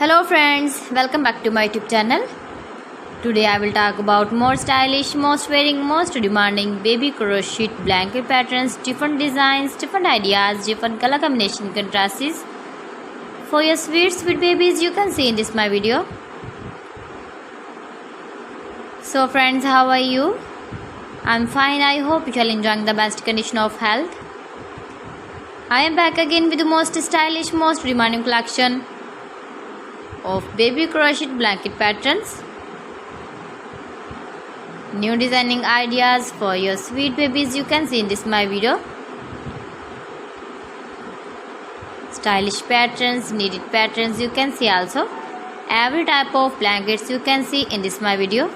Hello friends, welcome back to my YouTube channel. Today I will talk about more stylish, most wearing, most demanding baby crochet blanket patterns, different designs, different ideas, different color combination contrasts for your sweet babies you can see in this my video. So friends, how are you? I'm fine. I hope you are enjoying the best condition of health. I am back again with the most stylish, most demanding collection of baby crochet blanket patterns. New designing ideas for your sweet babies you can see in this my video. Stylish patterns, needed patterns you can see also. Every type of blankets you can see in this my video.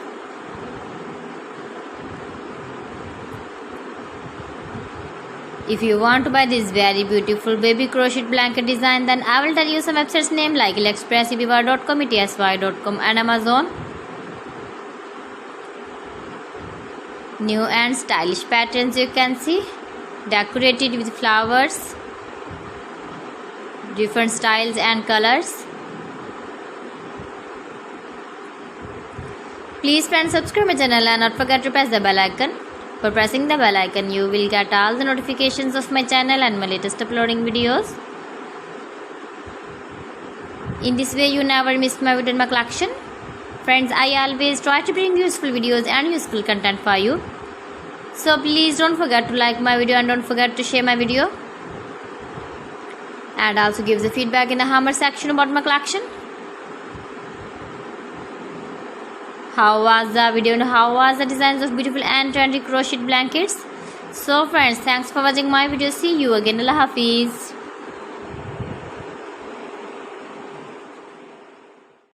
If you want to buy this very beautiful baby crochet blanket design, then I will tell you some websites name like AliExpress, eBay.com, ETSY.com and Amazon. New and stylish patterns you can see, decorated with flowers, different styles and colors. Please friends, subscribe my channel and not forget to press the bell icon. For pressing the bell icon, you will get all the notifications of my channel and my latest uploading videos. In this way, you never miss my video in my collection. Friends, I always try to bring useful videos and useful content for you. So please don't forget to like my video and don't forget to share my video. And also give the feedback in the comment section about my collection. How was the video and how was the designs of beautiful and trendy crochet blankets? So friends, thanks for watching my video. See you again. Allah Hafiz.